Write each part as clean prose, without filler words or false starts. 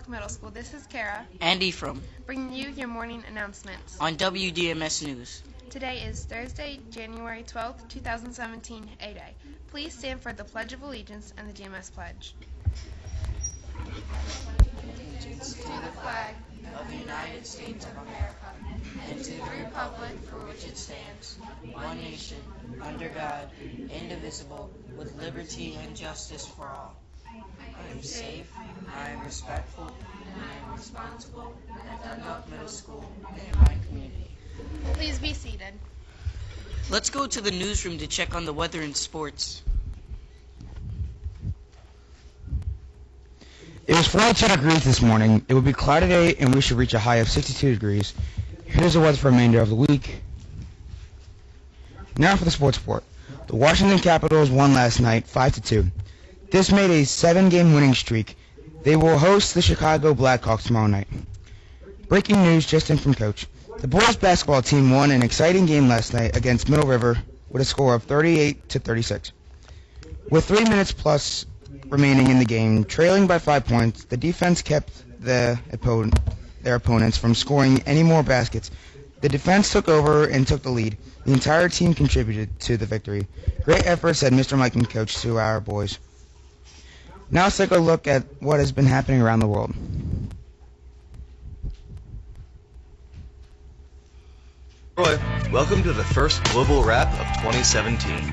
Dundalk Middle School. This is Kara. And Ephraim. Bringing you your morning announcements. On WDMS News. Today is Thursday, January 12th, 2017, A-Day. Please stand for the Pledge of Allegiance and the DMS Pledge. Allegiance to the flag of the United States of America and to the republic for which it stands, one nation, under God, indivisible, with liberty and justice for all. I am safe, I am respectful, and I am responsible at Dundalk Middle School and in my community. Please be seated. Let's go to the newsroom to check on the weather and sports. It was 42 degrees this morning. It will be cloudy today, and we should reach a high of 62 degrees. Here's the weather for the remainder of the week. Now for the sports report. The Washington Capitals won last night 5-2. This made a 7-game winning streak. They will host the Chicago Blackhawks tomorrow night. Breaking news just in from Coach. The boys basketball team won an exciting game last night against Middle River with a score of 38-36. With 3 minutes plus remaining in the game, trailing by 5 points, the defense kept their opponents from scoring any more baskets. The defense took over and took the lead. The entire team contributed to the victory. Great effort, said Mr. Mike and Coach to our boys. Now let's take a look at what has been happening around the world. Roy, welcome to the first Global Wrap of 2017.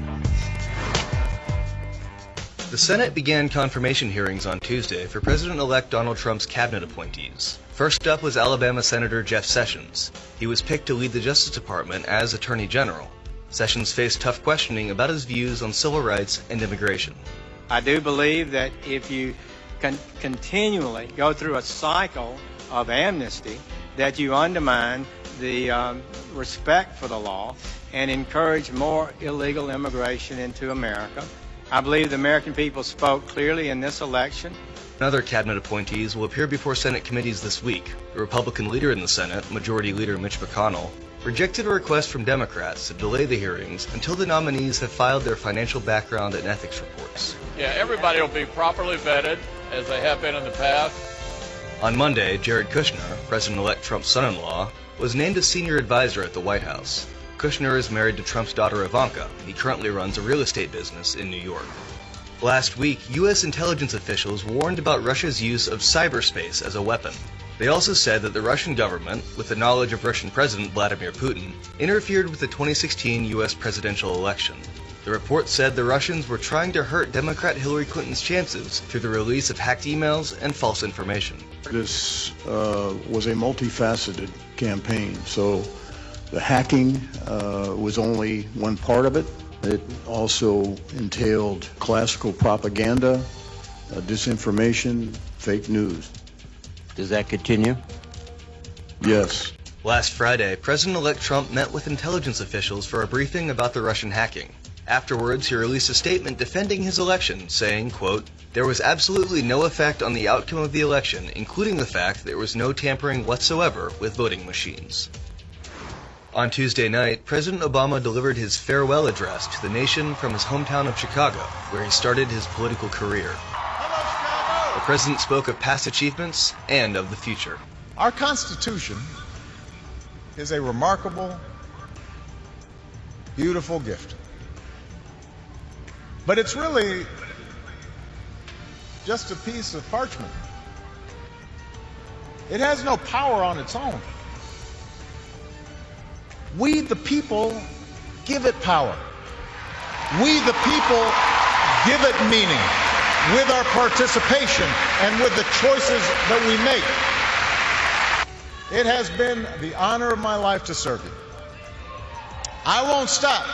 The Senate began confirmation hearings on Tuesday for President-elect Donald Trump's cabinet appointees. First up was Alabama Senator Jeff Sessions. He was picked to lead the Justice Department as Attorney General. Sessions faced tough questioning about his views on civil rights and immigration. I do believe that if you continually go through a cycle of amnesty, that you undermine the respect for the law and encourage more illegal immigration into America. I believe the American people spoke clearly in this election. Other cabinet appointees will appear before Senate committees this week. The Republican leader in the Senate, Majority Leader Mitch McConnell, rejected a request from Democrats to delay the hearings until the nominees have filed their financial background and ethics reports. Yeah, everybody will be properly vetted, as they have been in the past. On Monday, Jared Kushner, President-elect Trump's son-in-law, was named a senior advisor at the White House. Kushner is married to Trump's daughter Ivanka. He currently runs a real estate business in New York. Last week, U.S. intelligence officials warned about Russia's use of cyberspace as a weapon. They also said that the Russian government, with the knowledge of Russian President Vladimir Putin, interfered with the 2016 U.S. presidential election. The report said the Russians were trying to hurt Democrat Hillary Clinton's chances through the release of hacked emails and false information. This was a multifaceted campaign, so the hacking was only one part of it. It also entailed classical propaganda, disinformation, fake news. Does that continue? Yes. Last Friday, President-elect Trump met with intelligence officials for a briefing about the Russian hacking. Afterwards, he released a statement defending his election, saying, quote, "There was absolutely no effect on the outcome of the election, including the fact that there was no tampering whatsoever with voting machines." On Tuesday night, President Obama delivered his farewell address to the nation from his hometown of Chicago, where he started his political career. The president spoke of past achievements and of the future. Our Constitution is a remarkable, beautiful gift. But it's really just a piece of parchment. It has no power on its own. We, the people, give it power. We, the people, give it meaning with our participation and with the choices that we make. It has been the honor of my life to serve you. I won't stop.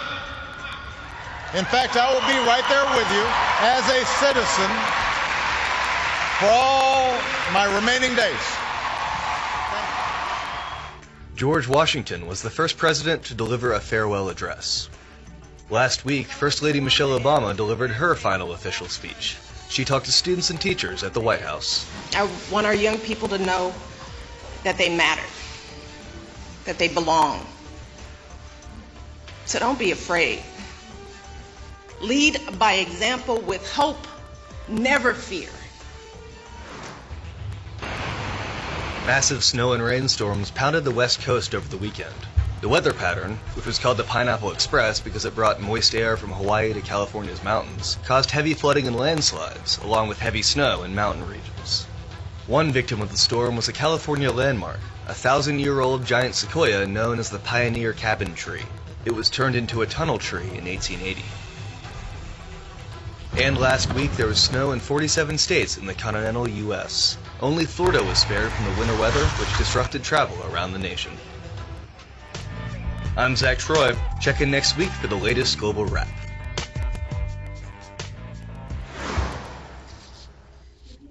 In fact, I will be right there with you as a citizen for all my remaining days. George Washington was the first president to deliver a farewell address. Last week, First Lady Michelle Obama delivered her final official speech. She talked to students and teachers at the White House. I want our young people to know that they matter, that they belong. So don't be afraid. Lead by example with hope, never fear. Massive snow and rainstorms pounded the west coast over the weekend. The weather pattern, which was called the Pineapple Express because it brought moist air from Hawaii to California's mountains, caused heavy flooding and landslides, along with heavy snow in mountain regions. One victim of the storm was a California landmark, a 1,000-year-old giant sequoia known as the Pioneer Cabin Tree. It was turned into a tunnel tree in 1880. And last week there was snow in 47 states in the continental U.S. Only Florida was spared from the winter weather, which disrupted travel around the nation. I'm Zach Troy. Check in next week for the latest global wrap.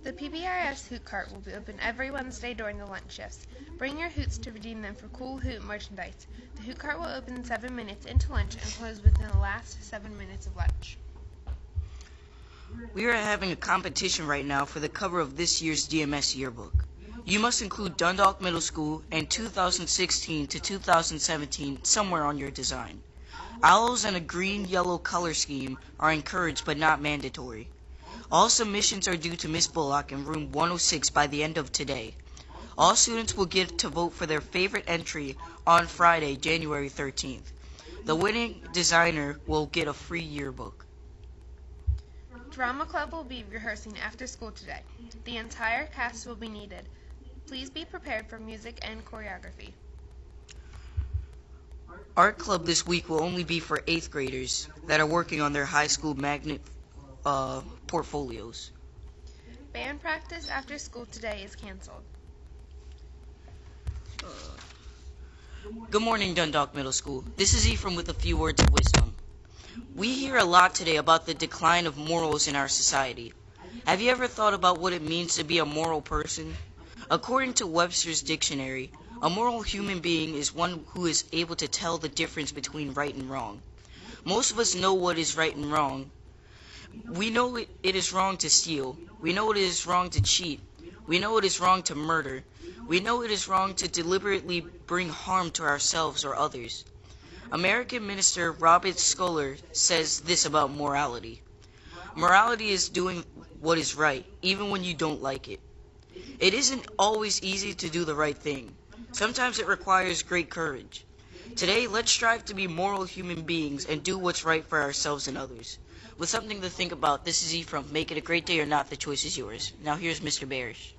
The PBIS Hoot Cart will be open every Wednesday during the lunch shifts. Bring your hoots to redeem them for cool Hoot merchandise. The Hoot Cart will open 7 minutes into lunch and close within the last 7 minutes of lunch. We are having a competition right now for the cover of this year's DMS yearbook. You must include Dundalk Middle School and 2016 to 2017 somewhere on your design. Owls and a green-yellow color scheme are encouraged but not mandatory. All submissions are due to Miss Bullock in room 106 by the end of today. All students will get to vote for their favorite entry on Friday, January 13th. The winning designer will get a free yearbook. Drama Club will be rehearsing after school today. The entire cast will be needed. Please be prepared for music and choreography. Art Club this week will only be for 8th graders that are working on their high school magnet portfolios. Band practice after school today is canceled. Good morning, Dundalk Middle School. This is Ephraim with a few words of wisdom. We hear a lot today about the decline of morals in our society. Have you ever thought about what it means to be a moral person? According to Webster's dictionary, a moral human being is one who is able to tell the difference between right and wrong. Most of us know what is right and wrong. We know it is wrong to steal. We know it is wrong to cheat. We know it is wrong to murder. We know it is wrong to deliberately bring harm to ourselves or others. American minister Robert Schuller says this about morality. Morality is doing what is right, even when you don't like it. It isn't always easy to do the right thing. Sometimes it requires great courage. Today, let's strive to be moral human beings and do what's right for ourselves and others. With something to think about, this is Ephraim. Make it a great day or not, the choice is yours. Now here's Mr. Barish.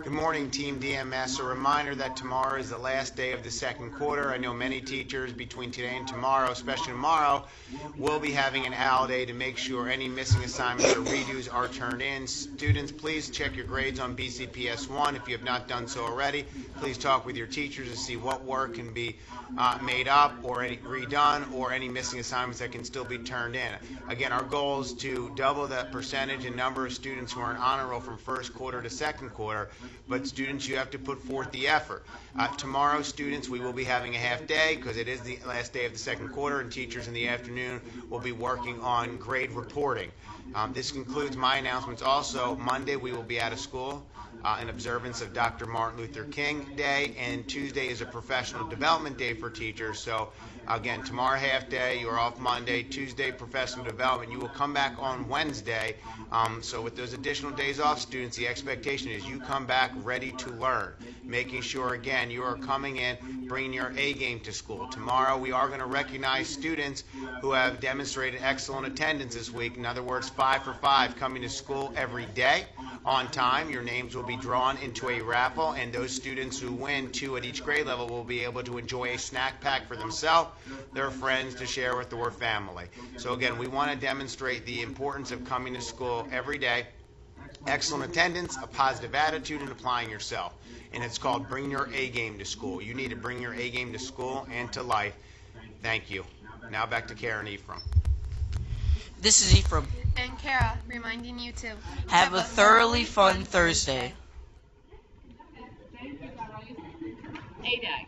Good morning, Team DMS. A reminder that tomorrow is the last day of the second quarter. I know many teachers between today and tomorrow, especially tomorrow, will be having an owl day to make sure any missing assignments or redos are turned in. Students, please check your grades on BCPS 1. If you have not done so already, please talk with your teachers to see what work can be made up or any redone or any missing assignments that can still be turned in. Again, our goal is to double the percentage and number of students who are in honor roll from first quarter to second quarter. But students, you have to put forth the effort. Tomorrow, students, we will be having a half day because it is the last day of the second quarter, and teachers in the afternoon will be working on grade reporting. This concludes my announcements. Also, Monday we will be out of school in observance of Dr. Martin Luther King Day, and Tuesday is a professional development day for teachers. So again, tomorrow half day, you're off Monday, Tuesday professional development. You will come back on Wednesday. So with those additional days off, students, the expectation is you come back ready to learn, making sure, again, you are coming in, bringing your A game to school. Tomorrow we are going to recognize students who have demonstrated excellent attendance this week. In other words, 5 for 5 coming to school every day on time. Your names will be drawn into a raffle, and those students who win 2 at each grade level will be able to enjoy a snack pack for themselves, their friends, to share with their family. So again, we want to demonstrate the importance of coming to school every day, excellent attendance, a positive attitude, and applying yourself. And it's called Bring Your A Game to School. You need to bring your A game to school and to life. Thank you. Now back to Karen Ephraim. This is Ephraim. And Kara, reminding you to have a thoroughly fun Thursday. ADAG.